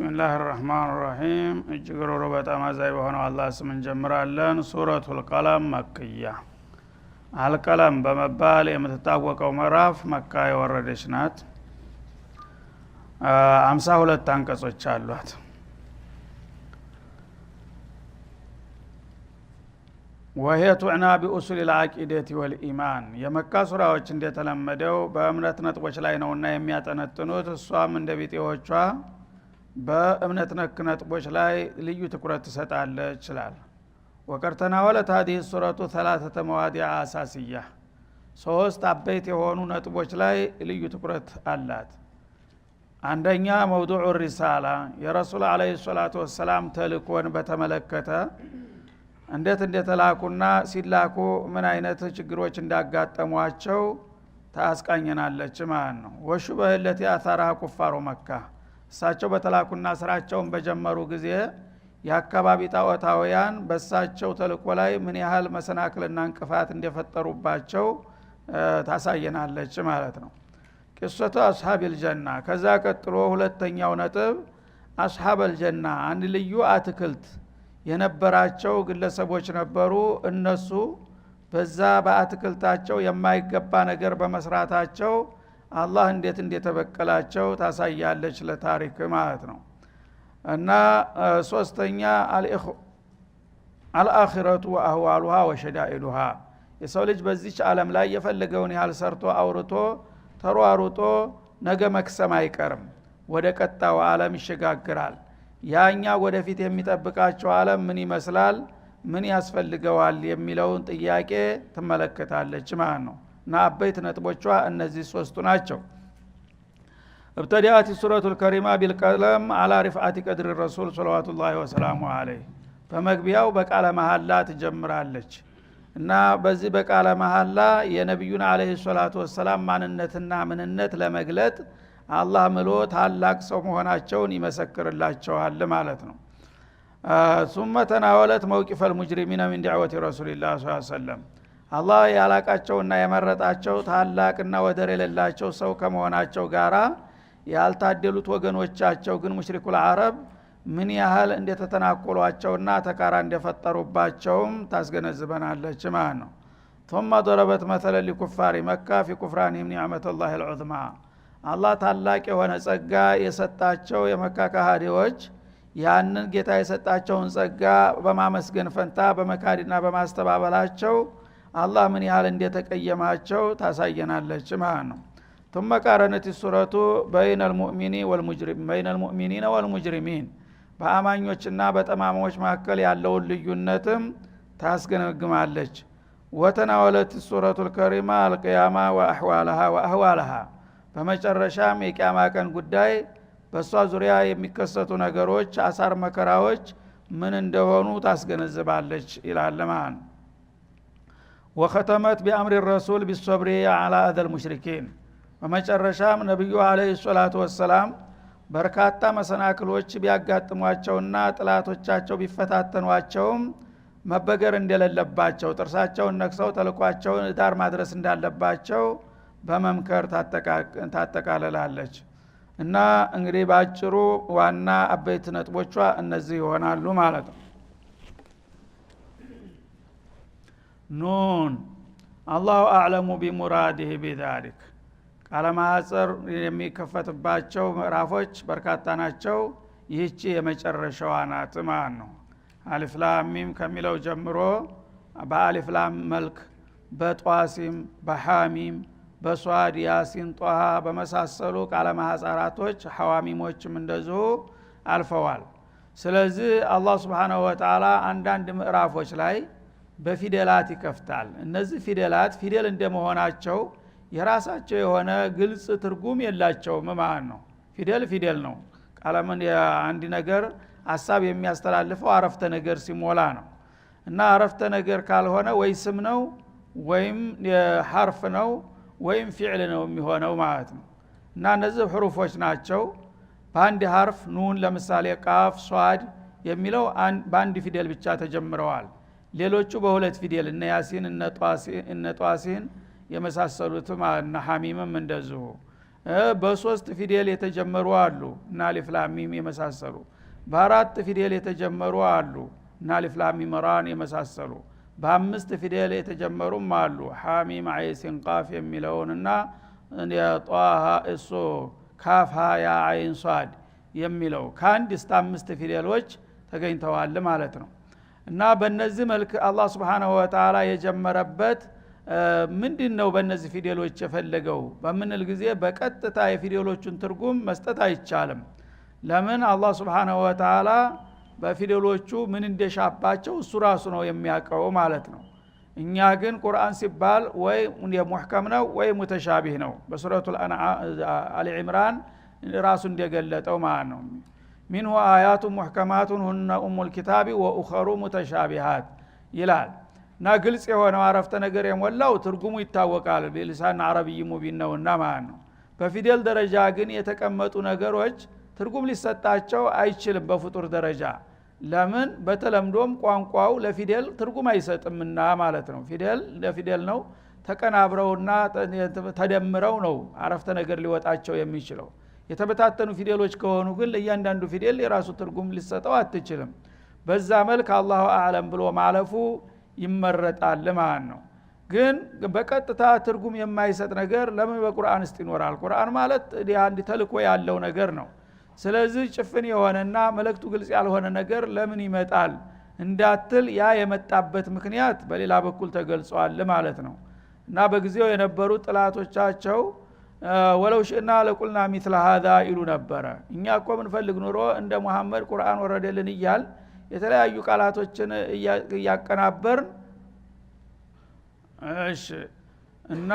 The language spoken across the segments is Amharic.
ቢስሚላሂ الرحمن الرحيم እጅግሩ በጣም አዛይ በሆነው አላህ ስም እንጀምራለን። ሱረቱል ቀለም መክያ አልቀለም በመባል የምትታወቀው ምዕራፍ መካ የወረደች ናት። 52 አንቀጾች አሏት። وهي تعنى بأصول العقيدة والإيمان የመካ ሱራዎች እንደተለመደው በእምነት ነጥቦች ላይ ነውና የሚያጠነጥኑት እሷም እንደቢጤዎቿ በእምነት ነክ ነጥቦች ላይ ልዩ ትኩረት ትሰጣለች ይችላል። ወቀርተናወለት هذه السورة 3 مواضيع أساسية ሶስት አበይት የሆኑ ነጥቦች ላይ ልዩ ትኩረት አላት። አንደኛ موضوع الرسالة የረሱል አለይሂ ሰላቱ ወሰላም ተልእኮን በተመለከተ እንዴት እንደተላኩና ሲላኩ ምን አይነት ችግሮች እንዳጋጠሟቸው ታስቃኘናለች ማለት ነው። ወሹበህ التي اثرها كفار مكة እሳቸው በተላኩና ስራቸውን በጀመሩ ጊዜ የአካባቢ ጣዖታውያን በሳቸው ተልእኮ ላይ ምን ያህል መሰናክልና እንቅፋት እንደፈጠሩባቸው ታሳየናለች ማለት ነው። ቂሶቱ አስሐቢል ጀና ከዛ ቀጥሎ ሁለተኛው ነጥብ አስሐበል ጀና አንድ ልዩ አትክልት የነበራቸው ግለሰቦች ነበሩ። እነሱ በዛ በአትክልታቸው የማይገባ ነገር በመስራታቸው አላህ እንዴት እንደተበቀላቸው ታሳያለች ለታሪክ ማለት ነው። እና ሶስተኛ አልአኺረቱ ወአህዋሉሃ ወሸዳኢዱሃ የሰው ልጅ በዚች ዓለም ላይ የፈለገውን ያህል ሰርቶ አውርቶ ተሯሩጦ ነገ መክሰም አይቀርም፣ ወደ ቀጣው ዓለም ይሸጋግራል። ያኛ ወደፊት የሚጠብቃቸው ዓለም ምን ይመስላል፣ ምን ያስፈልገዋል የሚለውን ጥያቄ ትመለከታለች ማለት ነው። እና አበይት ነጥቦቿ እነዚህ ሶስቱ ናቸው። ابتدأت السورة الكريمة بالقلم على رفعة قدر الرسول صلوات الله وسلامه عليه በመግቢያው በቃለ መሐላ ትጀምራለች። እና በዚህ በቃለ መሐላ የነብዩን አለይሂ ሰላቱ ወሰላም ማንነትና ምንነት ለመግለጥ አላህ ምሎ ታላቅ ሰው መሆናቸውን ይመሰክርላቸዋል ማለት ነው። ثم تناولت موقف المجرمين من دعوة رسول الله صلى الله عليه وسلم አላህ ያላቃቸውና የመረጣቸው ታላቅና ወደር የሌላቸው ሰው ከመሆናቸው ጋራ ያልታደሉት ወገኖቻቸው ግን ሙሽሪኩል አረብ ምን ያህል እንደተተናቆሏቸውና ተቃራ እንደፈጠሩባቸውም ታስገነዝበናለች ማለት ነው። ثم ضربت مثلا لكفار مكة في كفرانهم نعمة الله العظمى አላህ ታላቅ የሆነ ጸጋ የሰጣቸው የመካ ካህዲዎች ያንን ጌታ የሰጣቸውን ጸጋ በማመስገን ፈንታ በመካድና በማስተባበላቸው አላህ ምን ያህል እንደተቀየማቸው ታሳየናለች ማለት ነው። ثم قارنت السورة بين المؤمنين والمجرمين በአማኞችና በጠማሞች መካከል ያለውን ልዩነትም ታስገነግማለች። وتناولت السورة الكريمة القيامة وأحوالها በመጨረሻም የቂያማ ቀን ጉዳይ በሷ ዙሪያ የሚከሰቱ ነገሮች አሳር መከራዎች ምን እንደሆኑ ታስገነዝባለች ይላል ማለት ነው። وختمت بأمر الرسول بالصبر على أذى المشركين በመጨረሻም ነብዩ አለይሂ ሰላቱ ወሰላም በርካታ መሰናክሎች ቢያጋጥሟቸውና ጥላቶቻቸው ቢፈታተኗቸውም መበገር እንደሌለባቸው ጥርሳቸውን ነክሰው ተልኳቸውን ዳር ማድረስ እንዳለባቸው በመምከር ታጠቃለላለች። እና እንግዲህ ባጭሩ ዋና አበይት ነጥቦቿ እነዚህ ይሆናሉ ማለት ነው። ኑን አላሁ አዕለሙ ቢሙራዲህ ቢዛሊክ ቃለ መሐፀር የሚከፈትባቸው ምዕራፎች በርካታ ናቸው። ይህች የመጨረሻዋ ናት ማለት ነው። አሊፍ ላም ሚም ከሚለው ጀምሮ በአሊፍ ላም መልክ በጧሲም በሐሚም በሷድ ያሲን ጧሃ በመሳሰሉ ቃለ መሐፀራቶች ሐዋሚሞችም እንደዚሁ አልፈዋል። ስለዚህ አላህ Subhanahu Wa Ta'ala አንዳንድ ምዕራፎች ላይ በፊደላት ይከፍታል። እነዚህ ፊደላት ፊደል እንደመሆናቸው የራሳቸው የሆነ ግልጽ ትርጉም የላቸውም ማለት ነው። ፊደል ነው። ቃለምን አንድ ነገር ሐሳብ የሚያስተላልፈው አረፍተ ነገር ሲሞላ ነው። እና አረፍተ ነገር ካልሆነ ወይ ስም ነው ወይም ሐርፍ ነው ወይም ፊዕል ነው የሚሆነው ማለት ነው። እና እነዚህ ህሩፎች ናቸው። በአንድ ሐርፍ ኑን ለምሳሌ ቃፍ ሷድ የሚለው በአንድ ፊደል ብቻ ተጀምረዋል። ሌሎቹ በሁለት ፊደል እነ ያሲን እነ ጧሲን የመሳሰሉት እና ሐሚምም እንደዚሁ በሶስት ፊደል የተጀመሩ አሉ እና አሊፍ ላም ሚም የመሳሰሉ በአራት ፊደል የተጀመሩ አሉ እና አሊፍ ላም ሚም ራን የመሳሰሉ በአምስት ፊደል የተጀመሩም አሉ ሐሚም አይሲን ቃፍ የሚለውንና ጧሃ እሱ ካፍ ያ አይን ሷድ የሚለው ከአንድ እስከ አምስት ፊደሎች ተገኝተዋል ማለት ነው። እና በእነዚህ መልክ አላህ Subhanahu Wa Ta'ala የጀመረበት ምንድነው በእነዚህ ፊደሎች የፈለገው በምንል ጊዜ በቀጥታ የፊደሎቹን ትርጉም መስጠት አይቻልም። ለምን አላህ Subhanahu Wa Ta'ala በፊደሎቹ ምን እንደሻባቸው እሱ ራሱ ነው የሚያውቀው ማለት ነው። እኛ ግን ቁርአን ሲባል ወይ ሙህከም ነው ወይ ሙተሻቢህ ነው በሱረቱል አሊ ኢምራን ራሱ እንደገለጠው ማለት ነው። ሚንሁ አያቱ ሙህከማቱን ሁነ ኡሙል ኪታቢ ወኡኸሩ ሙተሻቢሃት ይላል። እና ግልጽ የሆነው አረፍተ ነገር የሞላው ትርጉሙ ይታወቃል በልሳን አረብይ ሙቢን ነውና ማለት ነው። በፊደል ደረጃ ግን የተቀመጡ ነገሮች ትርጉም ሊሰጣቸው አይችልም በፍጡር ደረጃ። ለምን በተለምዶም ቋንቋው ለፊደል ትርጉም አይሰጥምና ማለት ነው። ፊደል ለፊደል ነው ተቀናብረውና ተደምረው ነው አረፍተ ነገር ሊወጣቸው የሚችለው። የተበታተኑ ፊደሎች ከሆኑ ግን ለእያንዳንዱ ፊደል የራሱ ትርጉም ሊሰጠው አትችልም። በዛ መልክ አላሁ አዕለም ብሎ ማለፉ ይመረጣል ማለት ነው። ግን በቀጥታ ትርጉም የማይሰጥ ነገር ለምን በቁርአን ውስጥ ይኖራል? ቁርአን ማለት አንድ ተልእኮ ያለው ነገር ነው። ስለዚህ ጭፍን የሆነና መልእክቱ ግልጽ ያልሆነ ነገር ለምን ይመጣል እንዳትል ያ የመጣበት ምክንያት በሌላ በኩል ተገልጿል ማለት ነው። እና በጊዜው የነበሩ ጥላቶቻቸው ወለው ሽና ለቁልና مثل هذا ይሉ ነበር። እኛ እኮ ምን ፈልግ ኑሮ እንደ መሐመድ ቁርአን ወረደልን ይያል የተለያዩ ቃላቶችን ያቀናበር እሺ እና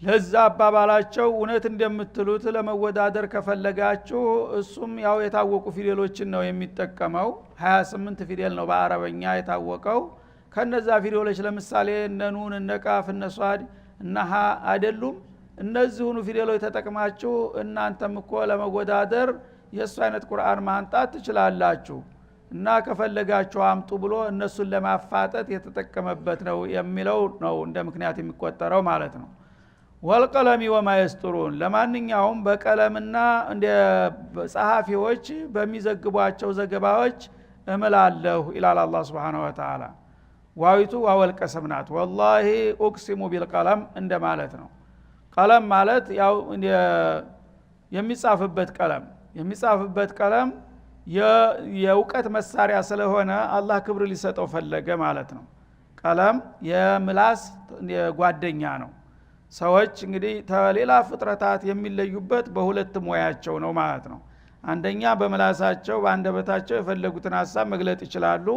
ለዛ አባባላቸው እውነት እንደምትሉት ለመወዳደር ከፈለጋችሁ እሱም ያው የታወቁ ፊደሎችን ነው የሚጠቀመው 28 ፊደል ነው በአረበኛ የታወቀው። ከነዛ ፊደሎች ለምሳሌ እነኑን እነቃፍ እነሷድ እነሃ አይደሉም። እነዚሁኑ ፊደሎች ተጠቅማችሁ እናንተም እኮ ለመወዳደር የሱ አይነት ቁርአን ማንጣት ትችላላችሁ እና ከፈለጋችሁ አምጡ ብሎ እነሱን ለማፋጠጥ የተጠቀመበት ነው የሚለው ነው እንደ ምክንያት የሚቆጠረው ማለት ነው። ወልቀለሚ ወማ ይስጥሩን ለማንኛውም በቀለምና እንደ ጸሐፊዎች በሚዘግቧቸው ዘገባዎች እምላለሁ ኢላላ አላህ Subhanahu Wa Ta'ala። ዋዊቱ ወልቀሰምናት ወላሂ ኡቅሲሙ ቢልቀለም እንደማለት ነው። ቀለም ማለት ያው የሚጻፍበት ቀለም የእውቀት መሳሪያ ስለሆነ አላህ ክብር ሊሰጠው ፈለገ ማለት ነው። ቀለም የምላስ ጓደኛ ነው። ሰዎች እንግዲህ ተሌላ ፍጥረታት የሚለዩበት በሁለት ሙያቸው ነው ማለት ነው። አንደኛ በመላሳቸው በአንደበታቸው የፈለጉትን ሐሳብ መግለጥ ይችላሉ።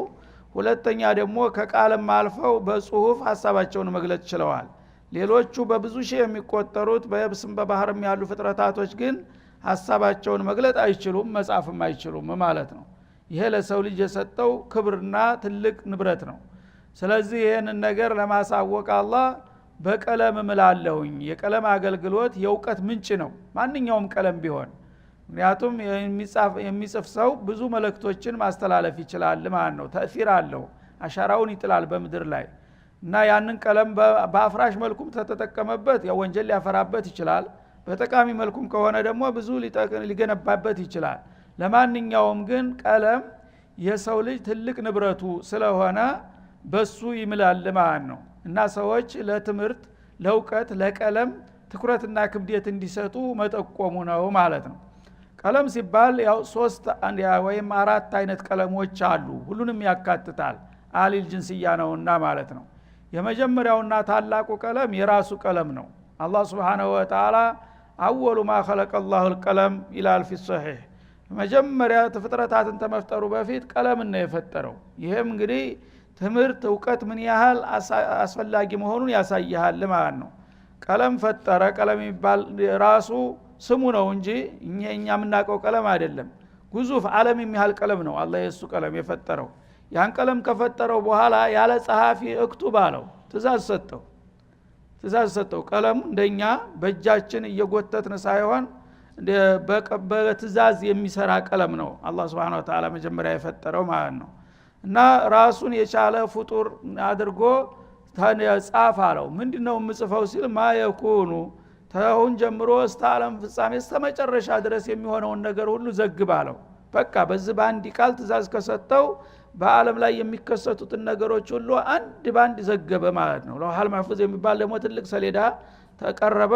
ሁለተኛ ደግሞ ከቃልም አልፈው በጽሁፍ ሐሳባቸውን መግለጥ ይችላል። ሌሎቹ በብዙ ሺህ የሚቆጠሩት በየብስም በባህርም ያሉ ፍጥረታቶች ግን ሐሳባቸውን መግለጥ አይችሉም መጻፍም አይችሉም ማለት ነው። ይሄ ለሰው ልጅ የሰጠው ክብርና ትልቅ ንብረት ነው። ስለዚህ ይሄንን ነገር ለማሳወቅ አላህ በቀለም እምላለሁኝ። የቀለም አገልግሎት የእውቀት ምንጭ ነው ማንኛውም ቀለም ቢሆን። ምክንያቱም የሚጽፍ ሰው ብዙ መልእክቶችን ማስተላለፍ ይችላል ማለት ነው። ተእሲር አለው አሻራውን ይጥላል በምድር ላይ እና ያንን ቀለም በአፍራሽ መልኩም ተተጠቀመበት ያው ወንጀል ሊያፈራበት ይችላል። በጠቃሚ መልኩም ከሆነ ደግሞ ብዙ ሊገነባበት ይችላል። ለማንኛውም ግን ቀለም የሰው ልጅ ትልቅ ንብረቱ ስለሆነ በሱ ይምላል ማለት ነው። እና ሰዎች ለትምህርት ለእውቀት ለቀለም ትኩረትና ክብደት እንዲሰጡ መጠቆሙ ነው ማለት ነው። ቀለም ሲባል ያው 3 ወይም 4 አይነት ቀለሞች አሉ። ሁሉንም ያካትታል አሊል ጅንስያ ነውና ማለት ነው። የመጀመሪያውና ታላቁ ቀለም የራሱ ቀለም ነው። አላህ Subhanahu Wa Ta'ala አወሉ ማ خلق الله القلم ይላል في الصحيح። መጀመሪያ ፍጥረታትን ተመፍጠሩ በፊት ቀለምን ነው የፈጠረው። ይሄም እንግዲህ ትምህርት እውቀት ምን ያህል አስፈላጊ መሆኑን ያሳያል ማለት ነው። ቀለም ፈጠረ። ቀለም የሚባል ራሱ ስሙ ነው እንጂ እኛ የምናውቀው ቀለም አይደለም። ግዙፍ ዓለም የሚያህል ቀለም ነው አላህ የሱ ቀለም የፈጠረው። ያን ቀለም ከፈጠረው በኋላ ያለ ጸሐፊ እክቱብ አለው ትእዛዝ ሰጠው። ቀለም እንደኛ በእጃችን እየጎተትን ሳይሆን በትእዛዝ የሚሰራ ቀለም ነው አላህ Subhanahu Wa Ta'ala መጀመሪያ የፈጠረው ማለት ነው። እና ራሱን የቻለ ፍጡር አድርጎ ጻፍ አለው። ምንድነው የምጽፈው ሲል ማ የኩኑ ተውን ጀምሮ እስከ ዓለም ፍጻሜ እስከ መጨረሻ ድረስ የሚሆነውን ነገር ሁሉ ዘግባለው በቃ በዚህ ባንዲ ቃል ትእዛዝ ከሰጠው በአለም ላይ የሚከሰቱትን ነገሮች ሁሉ አንድ ባንድ ዘገበ ማለት ነው ለውሃል ማህፉዝ የሚባል ደግሞ ትልቅ ሰሌዳ ተቀረበ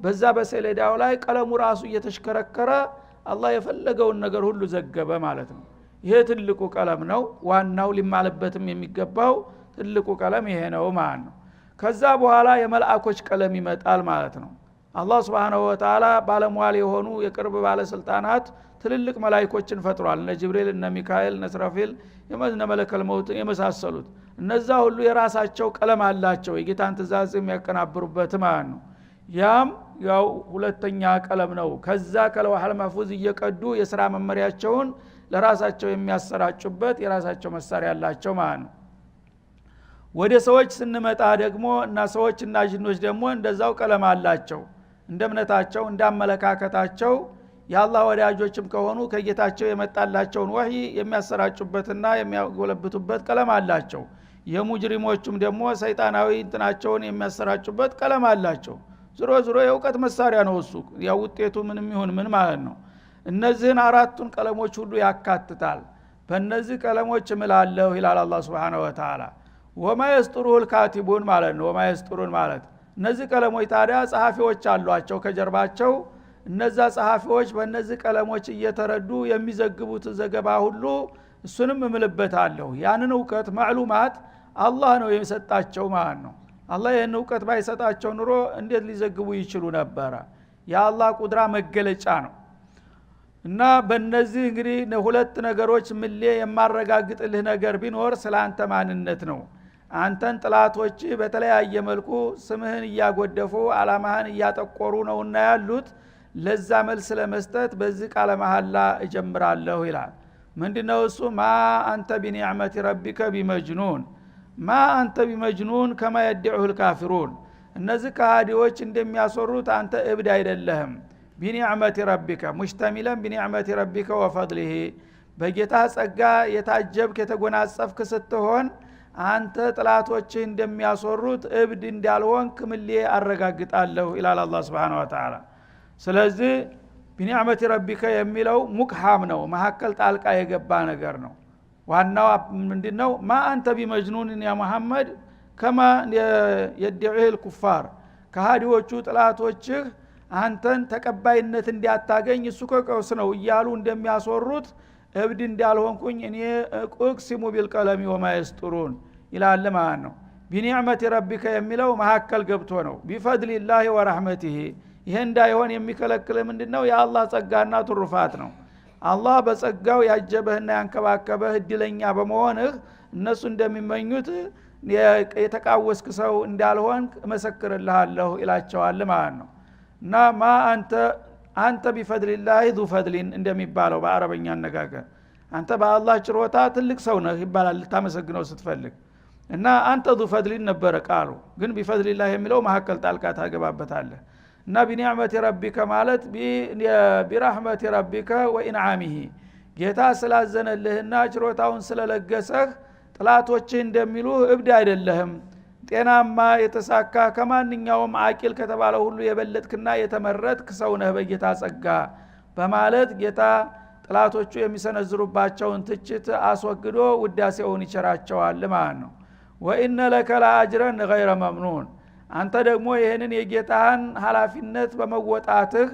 በዛ በሰሌዳው ላይ ቀለሙ ራሱ እየተሽከረከረ አላህ የፈለገውን ነገር ሁሉ ዘገበ ማለት ነው ይሄ ትልቁ ቀለም ነው ዋናው ሊማለበትም የሚገባው ትልቁ ቀለም ይሄ ነው ማለት ነው ከዛ በኋላ የመላእኮች ቀለም ይመጣል ማለት ነው አላህ Subhanahu Wa Ta'ala ባለሟል የሆኑ የቅርብ ባለስልጣናት ትልልቅ መላእክቶችን ፈጥሯል እነ ጅብሪል እነ ሚካኤል እነ እስራፊል የመዝነ መለከል መውት የመሳሰሉት እነዛ ሁሉ የራሳቸው ቀለም አላቸው የጌታን ትእዛዝ የሚያቀናብሩበት ማለት ነው ያም ያው ሁለተኛ ቀለም ነው ከዛ ከለውሃል ማህፉዝ እየቀዱ የሥራ መመሪያቸውን ለራሳቸው የሚያሰራጩበት የራሳቸው መሳሪያ ያላቸው ማለት ነው ወደ ሰዎች ስንመጣ ደግሞ እና ሰዎችና ጅኖች ደግሞ እንደዛው ቀለም አላቸው እንደ እምነታቸው እንዳመለካከታቸው የአላህ ወዳጆችም ከሆኑ ከጌታቸው የመጣላቸውን ወህይ የሚያሰራጩበትና የሚያጎለብቱበት ቀለም አላቸው የሙጅሪሞችም ደግሞ ሰይጣናዊ እንትናቸውን የሚያሰራጩበት ቀለም አላቸው ዝሮ ዝሮ የእውቀት መሳሪያ ነው እሱ ያው ውጤቱ ምንም ይሁን ምን ማለት ነው እነዚህን አራቱን ቀለሞች ሁሉ ያካትታል በእነዚህ ቀለሞች እምላለሁ ይላል አላህ Subhanahu Wa Ta'ala ወማ ይስጥሩል ካቲቡን ማለት ነው ወማ ይስጥሩን ማለት እነዚህ ቀለሞች ታዲያ ጸሐፊዎች አሏቸው ከጀርባቸው እነዛ ጸሐፊዎች በእነዚህ ቀለሞች እየተረዱ የሚዘግቡት ዘገባ ሁሉ እሱንም እምልበታለሁ ያንን ዕውቀት ማዕሉማት አላህ ነው የሰጣቸው ማለት ነው አላህ ይህን ዕውቀት ባይሰጣቸው ኑሮ እንዴት ሊዘግቡ ይችሉ ነበር የአላህ ቁድራ መገለጫ ነው እና በእነዚህ እንግዲህ ሁለት ነገሮች ምሌ የማረጋግጥልህ ነገር ቢኖር ስላንተ ማንነት ነው አንተን ጥላቶች በተለያየ መልኩ ስምህን እያጎደፉ አላማህን እያጠቆሩ ነውና ያሉት ለዛ መልስ ለመስጠት በዚህ ቃለ መሐላ እጀምራለሁ ይላል ምንድነው እሱ ማ አንተ ቢኒዕመቲ ረቢከ ቢመጅኑን ማ አንተ ቢመጅኑን ከማ يدعوه الكافرون እነዚህ ከሃዲዎች እንደሚያሰሩት አንተ እብድ አይደለህም ቢኒዕመቲ ረቢከ ሙሽተሚለን ቢኒዕመቲ ረቢከ ወፈድሊሂ በጌታ ጸጋ የታጀብክ የተጎናጸፍክ ስትሆን አንተ ጥላቶች እንደሚያሰሩት እብድ እንዳልሆንክ ምሌ አረጋግጣለሁ ኢላላ አላህ Subhanahu Wa Ta'ala ስለዚህ ቢኒዕመቲ ረቢከ የሚለው ሙክሃም ነው መሐከል ጣልቃ የገባ ነገር ነው ዋናው ምንድነው ማ አንተ ቢመጅኑን ያ መሐመድ ከማ يدعيه الكفار ከሃዲዎቹ ጥላቶችህ አንተን ተቀባይነት እንዲያታገኝ እሱ ከቀውስ ነው እያሉ እንደሚያስወሩት እብድ እንዳልሆንኩኝ እኔ እቅሲሙ ቢልቀለሚ ወማ ይስጥሩን ይላል ማለት ነው ቢኒዕመቲ ረቢከ የሚለው መሐከል ገብቶ ነው ቢፈድሊላሂ ወራህመቲሂ ይሄ እንዳይሆን የሚከለክል ምንድነው የአላህ ጸጋና ትሩፋት ነው አላህ በጸጋው ያጀበህና ያንከባከበህ እድለኛ በመሆንህ እነሱ እንደሚመኙት የተቃወስክ ሰው እንዳልሆን እመሰክርልሃለሁ ይላቸዋል ማለት ነው እና ማ አንተ ቢፈድሊላሂ ذو ፈድሊን እንደሚባለው በአረበኛ አነጋገር አንተ በአላህ ችሮታ ትልቅ ሰው ነህ ይባላል ልታመሰግነው ስትፈልግ እና አንተ ذو ፈድሊን ነበር ቃሉ ግን ቢፈድሊላሂ የሚለው መሐከል ጣልቃ ታገባበታለህ እና ቢኒዕመቲ ረቢከ ማለት ቢራህመቲ ረቢከ ወኢንዓሚሂ ጌታ ስላዘነልህና ችሮታውን ስለለገሰህ ጥላቶችህ እንደሚሉ እብድ አይደለህም ጤናማ የተሳካ ከማንኛውም አቂል ከተባለው ሁሉ የበለጥክና የተመረጥክ ሰው ነህ በጌታ ጸጋ በማለት ጌታ ጥላቶቹ የሚሰነዝሩባቸውን ትችት አስወግዶ ውዳሴውን ይቸራቸዋል ማለት ነው ወኢነ ለከ ለአጅረን ገይረ መምኑን አንተ ደግሞ ይህንን የጌታህን ኃላፊነት በመወጣትህ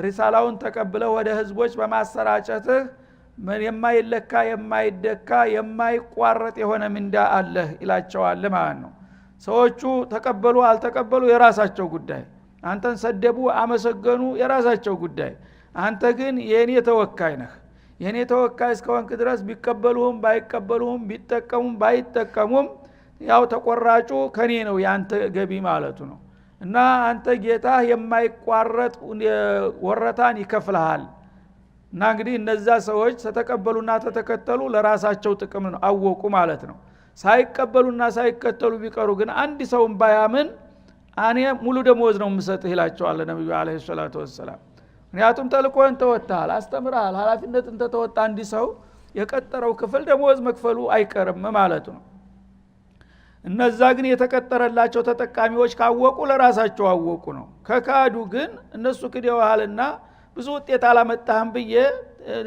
ሪሳላውን ተቀብለ ወደ ህዝቦች በማሰራጨትህ የማይለካ የማይደካ የማይቋረጥ የሆነ ምንዳ አለህ ይላቸዋል ማለት ነው ሰዎቹ ተቀበሉ አልተቀበሉ የራሳቸው ጉዳይ አንተን ሰደቡ አመሰገኑ የራሳቸው ጉዳይ አንተ ግን የኔ ተወካይ ነህ የኔ ተወካይ እስከሆንክ ድረስ ቢቀበሉም ባይቀበሉም ቢጠቀሙም ባይጠቀሙም ያው ተቆራጩ ከኔ ነው ያንተ ገቢ ማለቱ ነው እና አንተ ጌታ የማይቋረጥ ወረታን ይከፍልሃል እና እንግዲህ እነዛ ሰዎች ተተቀበሉና ተተከተሉ ለራሳቸው ጥቅም ነው አወቁ ማለት ነው ሳይቀበሉና ሳይከተሉ ቢቀሩ ግን አንድ ሰውም ባያምን እኔ ሙሉ ደሞዝ ነው የምሰጥህ ይላቸዋል ነብዩ አለይሂ ሰላቱ ወሰለም ምክንያቱም ተልቆን ተወጣል አስተምራል ኃላፊነትን ተተወጣ አንድ ሰው የቀጠረው ክፍል ደሞዝ መክፈሉ አይቀርም ማለት ነው እነዛ ግን የተቀጠረላቸው ተጠቃሚዎች ካወቁ ለራሳቸው አወቁ ነው። ከካዱ ግን እነሱ ክደዋልና ብዙ ውጤት አላመጣህም ብዬ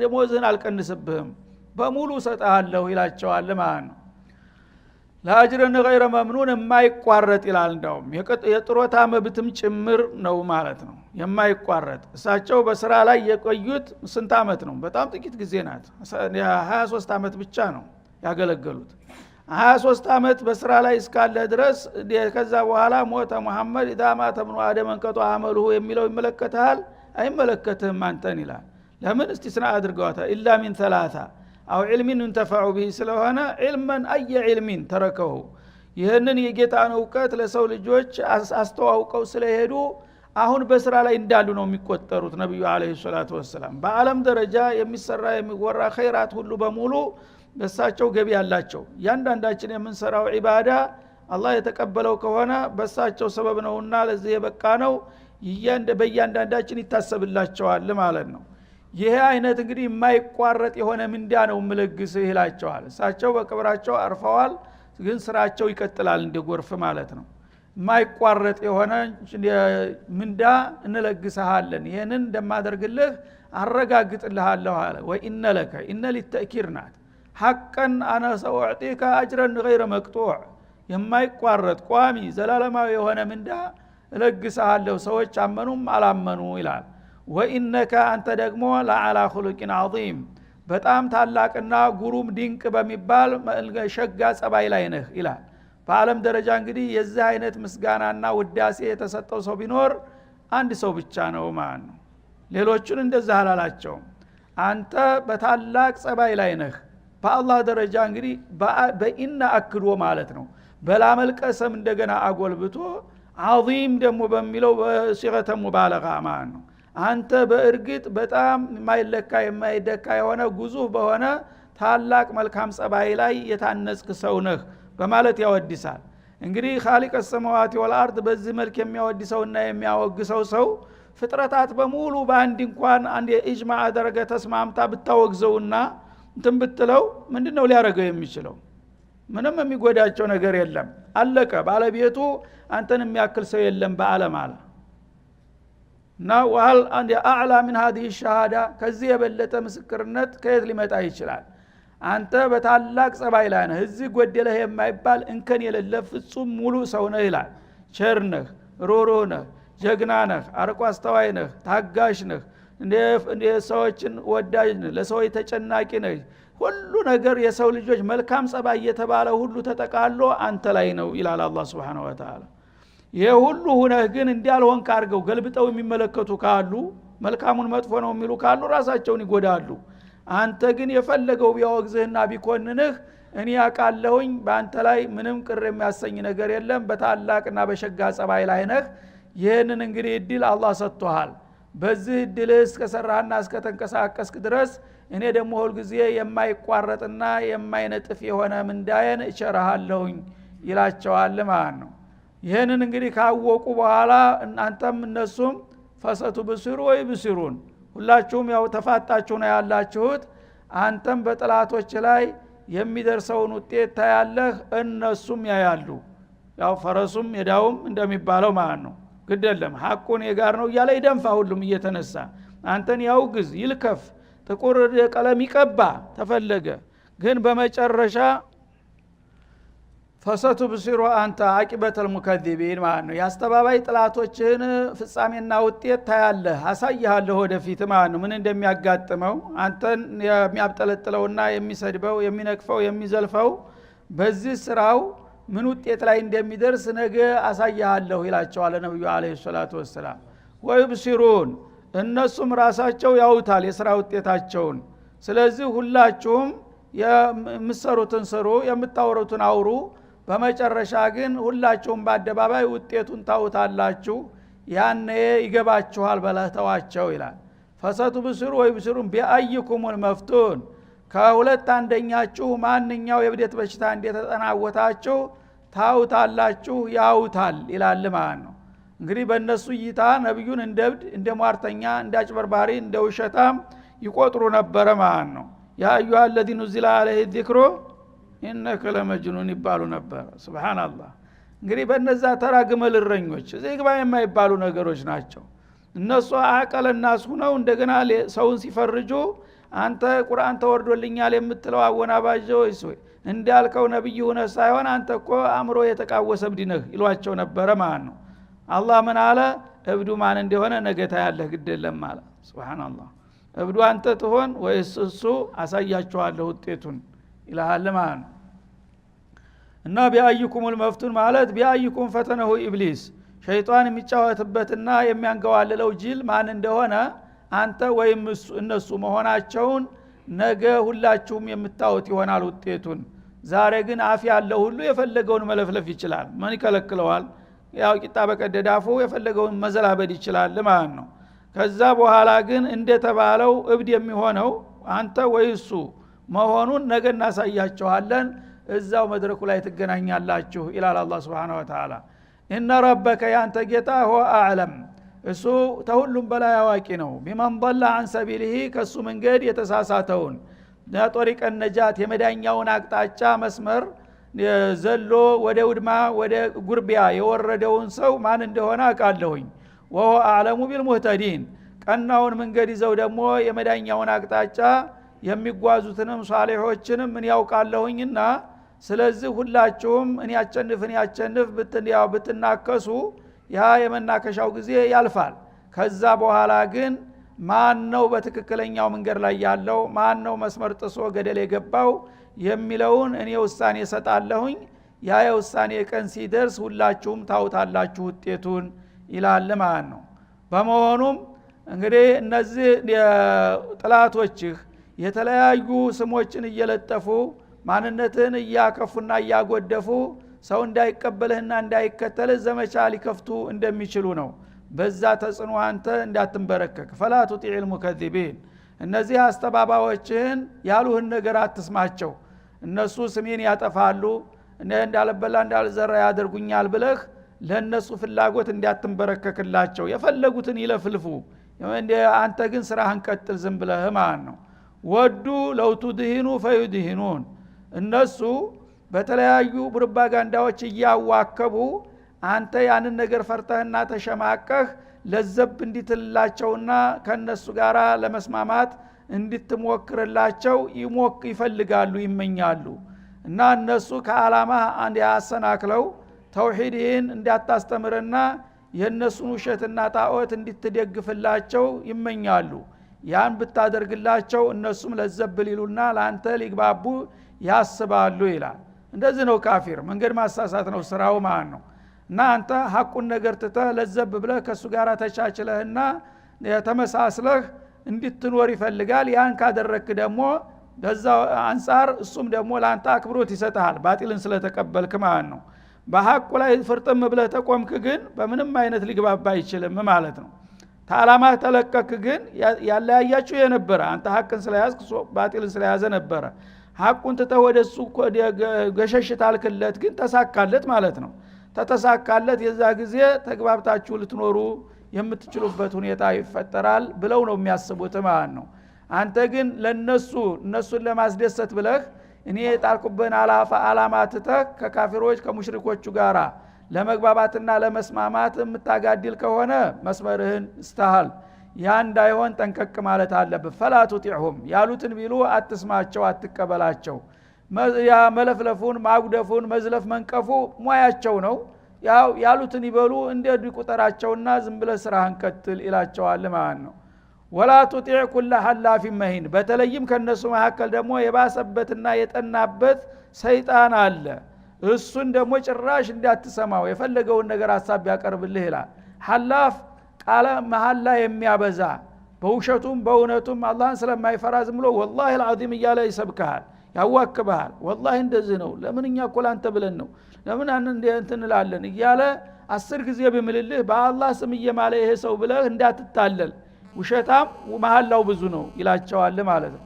ደሞዝህን አልቀንስብህም በሙሉ ሰጣለሁ ይላቸዋል ማለት ነው። ለአጅረን ገይረ መምኑን የማይቋረጥ ይላል። እንደውም የጥሮታ መብትም ጭምር ነው ማለት ነው። የማይቋረጥ እሳቸው በስራ ላይ የቆዩት ስንት አመት ነው? በጣም ጥቂት ጊዜ ናት። 23 አመት ብቻ ነው ያገለገሉት። 23 አመት በስራ ላይ እስካለ ድረስ ከዛ በኋላ ሞተ መሐመድ ኢዳ ማተ ኢብኑ አደም እንቀጡ አመሉ የሚለው ይመለከታል አይመለከትም አንተን ይላል። ለምን እስቲስና አድርገዋታል? ኢላ ሚን ثلاثه አው ዒልሚን እንተፈዑ ቢሂ ስለሆነ ዒልመን አየ ዒልሚን ተረከው ይህንን የጌታን እውቀት ለሰው ልጆች አስተዋውቀው ስለሄዱ አሁን በስራ ላይ እንዳሉ ነው የሚቆጠሩት ነብዩ አለይሂ ሰላቱ ወሰለም። በአለም ደረጃ የሚሰራ የሚወራ ኸይራት ሁሉ በሙሉ በሳቸው ገቢ ያላቸው። ያንዳንዳችን የምንሰራው ዒባዳ አላህ የተቀበለው ከሆነ በሳቸው ሰበብ ነውና ለዚህ የበቃ ነው። በእያንዳንዳችን ይታሰብላቸዋል ማለት ነው። ይሄ አይነት እንግዲህ የማይቋረጥ የሆነ ምንዳ ነው ምልግስህ ይላቸዋል። እሳቸው በቅብራቸው አርፈዋል፣ ግን ስራቸው ይቀጥላል እንደ ጎርፍ ማለት ነው። የማይቋረጥ የሆነ ምንዳ እንለግስሃለን፣ ይሄንን እንደማደርግልህ አረጋግጥልሃለሁ አለ። ወኢነ ለከ ኢነ ሊተእኪር ናት ሐቀን አነ ሰውዕጢከ አጅረን ገይረ መቅጡዕ የማይቋረጥ ቋሚ ዘላለማዊ የሆነ ምንዳ እለግስሃለሁ ሰዎች አመኑም አላመኑ ይላል። ወኢነከ አንተ ደግሞ ለዓላ ኹሉቂን ዐዚም በጣም ታላቅና ጉሩም ድንቅ በሚባል ሸጋ ጸባይ ላይ ነህ ይላል። በአለም ደረጃ እንግዲህ የዚህ አይነት ምስጋናና ውዳሴ የተሰጠው ሰው ቢኖር አንድ ሰው ብቻ ነው ማለት ነው። ሌሎቹን እንደዛ አላላቸውም። አንተ በታላቅ ጸባይ ላይ ነህ። በአላህ ደረጃ እንግዲህ በኢና አክዶ ማለት ነው። በላመልቀሰም እንደገና አጎልብቶ ዐዚም ደግሞ በሚለው በሲገተ ሙባለጋ ማለት ነው። አንተ በእርግጥ በጣም የማይለካ የማይደካ የሆነ ጉዙፍ በሆነ ታላቅ መልካም ጸባይ ላይ የታነጽክ ሰው ነህ በማለት ያወድሳል። እንግዲህ ኻሊቅ السماوات والارض በዚህ መልክ የሚያወድሰውና የሚያወግሰው ሰው ፍጥረታት በሙሉ በአንድ እንኳን አንድ ኢጅማዕ አደረገ ተስማምታ ብታወግዘውና እንትን ብትለው ምንድነው ሊያረገው የሚችለው? ምንም የሚጎዳቸው ነገር የለም። አለቀ። ባለቤቱ አንተን የሚያክል ሰው የለም በአለም አለ እና ወህል አንድ አዕላ ምን هذه الشهاده ከዚህ የበለጠ ምስክርነት ከየት ሊመጣ ይችላል? አንተ በታላቅ ጸባይ ላይ ነህ። እዚህ ጎደለህ የማይባል እንከን የሌለ ፍጹም ሙሉ ሰው ነህ ይላል። ቸር ነህ፣ ሩህሩህ ነህ፣ ጀግና ነህ፣ አርቆ አስተዋይ ነህ፣ ታጋሽ ነህ፣ እንደ ሰዎችን ወዳጅ ነህ፣ ለሰዎች ተጨናቂ ነህ። ሁሉ ነገር የሰው ልጆች መልካም ጸባይ የተባለ ሁሉ ተጠቃሎ አንተ ላይ ነው ይላል አላህ Subhanahu Wa Ta'ala። ይሄ ሁሉ ሆነህ ግን እንዲያልሆን ካርገው ገልብጠው የሚመለከቱ ካሉ መልካሙን መጥፎ ነው የሚሉ ካሉ ራሳቸውን ይጎዳሉ። አንተ ግን የፈለገው ቢያወግዝህና ቢኮንንህ እኔ ያቃለሁኝ በአንተ ላይ ምንም ቅር የሚያሰኝ ነገር የለም፣ በታላቅና በሸጋ ጸባይ ላይ ነህ። ይሄንን እንግዲህ እድል አላህ ሰጥቷል። በዚህ እድል እስከሰራህና እስከተንቀሳቀስክ ድረስ እኔ ደግሞ ሁሉ ጊዜ የማይቋረጥና የማይነጥፍ የሆነ ምንዳዬን እቸራለሁኝ ይላቸዋል ማለት ነው። ይሄንን እንግዲህ ካወቁ በኋላ እናንተም እነሱም ፈሰቱ ብሲሩ ወይ ብሲሩን ሁላችሁም ያው ተፋጣችሁ ነው ያላችሁት። አንተም በጥላቶች ላይ የሚደርሰውን ውጤት ታያለህ፣ እነሱም ያያሉ። ያው ፈረሱም የዳውም እንደሚባለው ማለት ነው። ግደለም ሐቁን የጋር ነው እያለ ይደንፋ ሁሉም እየተነሳ አንተን ያውግዝ ይልከፍ ጥቁር ቀለም ይቀባ ተፈለገ። ግን በመጨረሻ ፈሰቱ ብሲሩ አንተ አቂበተል ሙከዚቢን ማለት ነው። ያስተባባይ ጥላቶችህን ፍጻሜና ውጤት ታያለህ፣ አሳይሃለሁ ወደፊት ማለት ነው። ምን እንደሚያጋጥመው አንተን የሚያብጠለጥለውና የሚሰድበው የሚነቅፈው የሚዘልፈው በዚህ ስራው ምን ውጤት ላይ እንደሚደርስ ነገ አሳይሃለሁ ይላቸዋል ነብዩ አለይሂ ሰላቱ ወሰለም። ወይብሲሩን እነሱም ራሳቸው ያውታል የሥራ ውጤታቸውን። ስለዚህ ሁላችሁም የምትሰሩትን ስሩ፣ የምታወሩትን አውሩ። በመጨረሻ ግን ሁላችሁም በአደባባይ ውጤቱን ታውታላችሁ፣ ያኔ ይገባችኋል በለተዋቸው ይላል። ፈሰቱ ብስሩ ወይ ብስሩን ቢአይኩሙል መፍቱን ከሁለት አንደኛችሁ ማንኛው የብደት በሽታ እንደተጠናወታችሁ ታውታላችሁ ያውታል ይላል ማለት ነው። እንግዲህ በእነሱ እይታ ነብዩን እንደብድ እንደሟርተኛ እንዳጭበርባሪ እንደውሸታም ይቆጥሩ ነበር ማለት ነው። ያ አዩሃ الذين نزل عليه الذكر ኢነከ ለመጅኑን ይባሉ ነበር ሱብሃንአላህ እንግዲህ በእነዛ ተራ ግመል እረኞች እዚህ ግባ የማይባሉ ነገሮች ናቸው እነሱ አቀለናስ ሆነው እንደገና ሰውን ሲፈርጁ አንተ ቁርአን ተወርዶልኛል የምትለው አወናባጆ ይሶይ እንዳልከው ነብይ ሆነ ሳይሆን አንተ እኮ አምሮ የተቃወሰ እብድ ነህ ይሏቸው ነበር ማለት ነው አላህ ምን አለ እብዱ ማን እንደሆነ ነገታ ያለህ ግድ የለም አለ ሱብሃንአላህ እብዱ አንተ ትሆን ወይስ እሱ አሳያቸዋለሁ ውጤቱን ይላል ማለት ነው እና ቢአይኩሙል መፍቱን ማለት ቢአይኩም ፈተነሁ ኢብሊስ ሸይጣን የሚጫወትበትና የሚያንገዋልለው ጅል ማን እንደሆነ አንተ ወይም እነሱ መሆናቸውን ነገ ሁላችሁም የምታውት ይሆናል ውጤቱን ዛሬ ግን አፍ ያለው ሁሉ የፈለገውን መለፍለፍ ይችላል ማን ይከለክለዋል ያው ቂጣ በቀደዳፉ የፈለገውን መዘላበድ ይችላል ማለት ነው ከዛ በኋላ ግን እንደተባለው እብድ የሚሆነው አንተ ወይ እሱ መሆኑን ነገ እናሳያቸዋለን እዛው መድረኩ ላይ ትገናኛላችሁ ኢላላ አላህ Subhanahu Wa Ta'ala ኢነ ረበከ ያንተ ጌታ هو አዕለም እሱ ተሁሉም በላይ አዋቂ ነው ቢመን ضل عن سبيله ከሱ መንገድ የተሳሳተውን ለጦሪቀ ነጃት የመዳኛውን አቅጣጫ መስመር ዘሎ ወደ ውድማ ወደ ጉርቢያ የወረደውን ሰው ማን እንደሆነ አቃለሁኝ ወሆ አዕለሙ ቢልሙህተዲን ቀናውን መንገድ ይዘው ደግሞ የመዳኛውን አቅጣጫ የሚጓዙትንም ሷሊሆችንም ምን ያውቃለሁኝና ስለዚህ ሁላችሁም እኔ ያቸንፍ ብትናከሱ ያ የመናከሻው ጊዜ ያልፋል ከዛ በኋላ ግን ማን ነው በትክክለኛው መንገድ ላይ ያለው ማን ነው መስመር ጥሶ ገደል የገባው የሚለውን እኔ ውሳኔ ሰጣለሁኝ ያ የውሳኔ ቀን ሲደርስ ሁላችሁም ታውታላችሁ ውጤቱን ይላል ማለት ነው በመሆኑም እንግዲህ እነዚህ ጥላቶችህ የተለያዩ ስሞችን እየለጠፉ ማንነትን እያከፉና እያጎደፉ ሰው እንዳይቀበልህና እንዳይከተልህ ዘመቻ ሊከፍቱ እንደሚችሉ ነው በዛ ተጽዕኖ አንተ እንዳትንበረከክ فلا تطيع المكذبين እነዚህ አስተባባዎችን ያሉህን ነገር አትስማቸው እነሱ ስሜን ያጠፋሉ እንዳልበላ እንዳልዘራ ያደርጉኛል ብለህ ለነሱ ፍላጎት እንዳትንበረከክላቸው የፈለጉትን ይለፍልፉ አንተ ግን ስራህን ቀጥል ዝም ብለህ ማለት ነው ወዱ ለውቱ ድህኑ ፈዩድህኑን እነሱ በተለያዩ ፕሮፓጋንዳዎች እያዋከቡ አንተ ያንን ነገር ፈርተህና ተሸማቀህ ለዘብ እንዲትላቸውና ከነሱ ጋራ ለመስማማት እንድትሞክርላቸው ይፈልጋሉ ይመኛሉ እና እነሱ ከዓላማ አንድ ያሰናክለው ተውሂድን እንዳታስተምርና የነሱን ውሸትና ጣዖት እንድትደግፍላቸው ይመኛሉ ያን ብታደርግላቸው እነሱም ለዘብ ሊሉና ለአንተ ሊግባቡ ያስባሉ ይላል እንደዚህ ነው ካፊር መንገድ ማሳሳት ነው ስራው ማለት ነው እና አንተ ሐቁን ነገር ትተህ ለዘብ ብለህ ከሱ ጋር ተቻችለህና ተመሳስለህ እንድትኖር ይፈልጋል ያን ካደረክ ደግሞ በዛ አንፃር እሱም ደግሞ ለአንተ አክብሮት ይሰጣል ባጢልን ስለተቀበልክ ማለት ነው በሐቁ ላይ ፍርጥም ብለህ ተቆምክ ግን በምንም አይነት ሊግባባ አይችልም ማለት ነው ታላማ ተለቀክ ግን ያለያያችሁ የነበረ አንተ ሐቅን ስለያዝክ ባጢልን ስለያዘ ነበረ ሐቁን ተተህ ወደሱ ገሸሽታልክለት ግን ተሳካለት ማለት ነው ተተሳካለት የዛ ጊዜ ተግባብታችሁ ልትኖሩ የምትችሉበት ሁኔታ ይፈጠራል ብለው ነው የሚያስቡት ማለት ነው አንተ ግን እነሱን ለማስደሰት ብለህ እኔ ጣልኩብን አላማትተህ ከካፊሮች ከሙሽሪኮቹ ጋራ ለመግባባትና ለመስማማት የምታጋድል ከሆነ መስመርህን استاهل ያ እንዳይሆን ጠንቀቅ ማለት አለብህ فلا تطيعهم ያሉትን ቢሉ አትስማቸው አትቀበላቸው ያ መለፍለፉን ማጉደፉን መዝለፍ መንቀፉ ሙያቸው ነው ያሉትን ይበሉ እንደ ቁጥራቸውና ዝም ብለ ስራህን ቀጥል ይላቸዋል ማለት ነው ولا تطيع كل حلاف مهين በተለይም ከነሱ መካከል ደግሞ የባሰበትና የጠናበት ሰይጣን አለ እሱን ደግሞ ጭራሽ እንዳትሰማው የፈለገውን ነገር ሐሳብ ያቀርብልህ ይላል ሐላፍ ቃለ መሐላ የሚያበዛ በውሸቱም በእውነቱም አላህን ስለማይፈራ ዝም ብሎ والله العظيم እያለ ይሰብካል ያዋክባል والله እንደዚህ ነው ለምንኛ ኮላንተ ብለን ነው ለምን እንትን እንላለን እያለ 10 ጊዜ በመልልህ በአላህ ስም እየማለ ይሄ ሰው ብለህ እንዳትታለል ውሸታም መሐላው ብዙ ነው ይላቸዋል ማለት ነው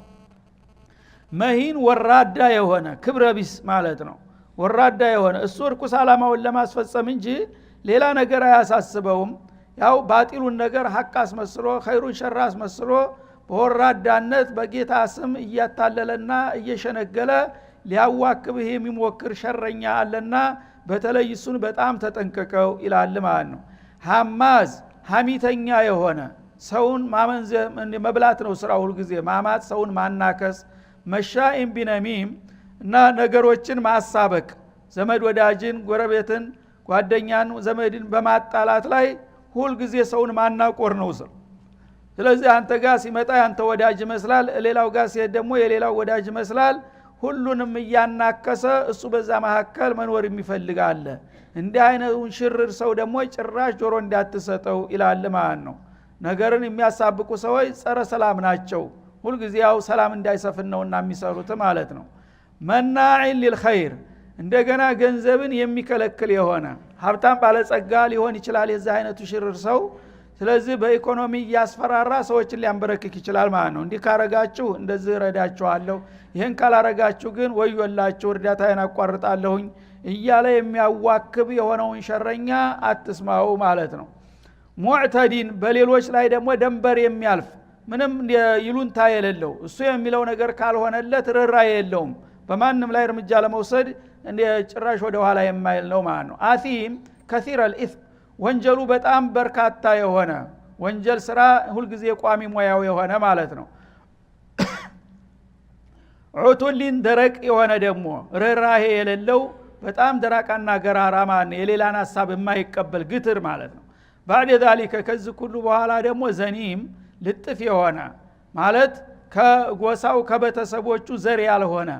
መሂን ወራዳ የሆነ ክብረ ቢስ ማለት ነው ወራዳ የሆነ እሱ ርኩስ ዓላማውን ለማስፈጸም እንጂ ሌላ ነገር አያሳስበውም ያው ባጢሉን ነገር ሐቅ አስመስሎ ኸይሩን ሸር አስመስሎ በወራዳነት በጌታ ስም እያታለለና እየሸነገለ ሊያዋክብህ የሚሞክር ሸረኛ አለና በተለይ እሱን በጣም ተጠንቀቀው ይላል ማለት ነው። ሐማዝ ሐሚተኛ የሆነ ሰውን መብላት ነው ስራው፣ ሁሉ ጊዜ ማማት፣ ሰውን ማናከስ፣ መሻኢን ቢነሚም እና ነገሮችን ማሳበቅ፣ ዘመድ ወዳጅን፣ ጎረቤትን፣ ጓደኛን፣ ዘመድን በማጣላት ላይ ሁሉ ጊዜ ሰውን ማናቆር ነው ሰው። ስለዚህ አንተ ጋር ሲመጣ ያንተ ወዳጅ ይመስላል፣ ሌላው ጋር ሲሄድ ደግሞ የሌላው ወዳጅ ይመስላል። ሁሉንም እያናከሰ እሱ በዛ መካከል መኖር የሚፈልጋል። እንዲህ አይነቱን ሽርር ሰው ደግሞ ጭራሽ ጆሮ እንዳትሰጠው ይላል ማለት ነው። ነገርን የሚያሳብቁ ሰዎች ጸረ ሰላም ናቸው። ሁሉ ጊዜ ያው ሰላም እንዳይሰፍን ነውና የሚሰሩት ማለት ነው። መናዒን ሊልኸይር እንደገና ገንዘብን የሚከለክል የሆነ ሀብታም ባለጸጋ ሊሆን ይችላል የዚህ አይነቱ ሽርር ሰው። ስለዚህ በኢኮኖሚ እያስፈራራ ሰዎችን ሊያንበረክክ ይችላል ማለት ነው። እንዲህ ካረጋችሁ እንደዚህ ረዳችኋለሁ፣ ይህን ካላረጋችሁ ግን ወዮላችሁ እርዳታዬን አቋርጣለሁኝ እያለ የሚያዋክብ የሆነውን ሸረኛ አትስማው ማለት ነው። ሙዕተዲን በሌሎች ላይ ደግሞ ደንበር የሚያልፍ ምንም ይሉንታ የሌለው እሱ የሚለው ነገር ካልሆነለት ርህራሄ የለውም፣ በማንም ላይ እርምጃ ለመውሰድ ጭራሽ ወደ ኋላ የማይል ነው ማለት ነው። አሲም ከሲር አልኢስም ወንጀሉ በጣም በርካታ የሆነ ወንጀል ስራ ሁልጊዜ ቋሚ ሙያው የሆነ ማለት ነው። ዑቱሊን ደረቅ የሆነ ደግሞ ርህራሄ የሌለው በጣም ደራቃና ገራራ ማለት የሌላን ሐሳብ የማይቀበል ግትር ማለት ነው። ባዕድ ذلك ከዚህ ሁሉ በኋላ ደግሞ ዘኒም ልጥፍ የሆነ ማለት ከጎሳው ከቤተሰቦቹ ዘር ያልሆነ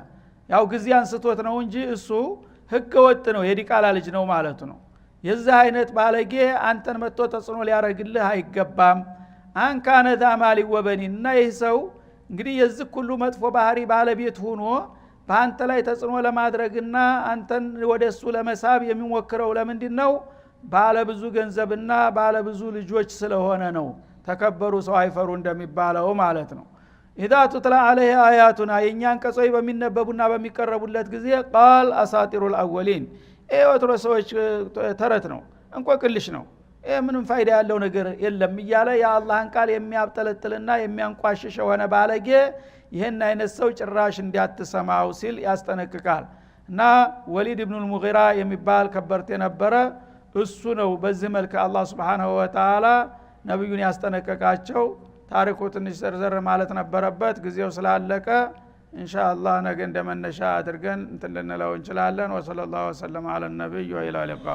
ያው ጊዜ አንስቶት ነው እንጂ እሱ ህገ ወጥ ነው፣ የዲቃላ ልጅ ነው ማለት ነው። የዚህ አይነት ባለጌ አንተን መጥቶ ተጽዕኖ ሊያረግልህ አይገባም። አንካነ ዛማሊ ወበኒና ይህ ሰው እንግዲህ የዚህ ሁሉ መጥፎ ባህሪ ባለቤት ሆኖ በአንተ ላይ ተጽዕኖ ለማድረግና አንተን ወደሱ ለመሳብ የሚሞክረው ለምንድን ነው? ባለ ብዙ ገንዘብና ባለ ብዙ ልጆች ስለሆነ ነው። ተከበሩ ሰው አይፈሩ እንደሚባለው ማለት ነው። ኢዛ ቱትላ ዐለይሂ አያቱና የኛን ቀጾይ በሚነበቡና በሚቀረቡለት ጊዜ ቃል አሳጢሩል አወሊን ወትሮ ሰዎች ተረት ነው፣ እንቆቅልሽ ነው፣ ምንም ፋይዳ ያለው ነገር የለም እያለ የአላህን ቃል የሚያብጠለጥልና የሚያንቋሽሽ የሆነ ባለጌ ይህን አይነት ሰው ጭራሽ እንዲያትሰማው ሲል ያስጠነቅቃል። እና ወሊድ ኢብኑል ሙጊራ የሚባል ከበርቴ ነበረ። እሱ ነው በዚህ መልክ አላህ Subhanahu Wa Ta'ala ነብዩን ያስጠነቀቃቸው። ታሪኩ ትንሽ ዘርዘር ማለት ነበረበት፣ ጊዜው ስላለቀ ኢንሻአላህ ነገ እንደመነሻ አድርገን እንትን ልንለው እንችላለን። ወሰለላሁ ዐለ ነብይ ወኢላ ሊቃ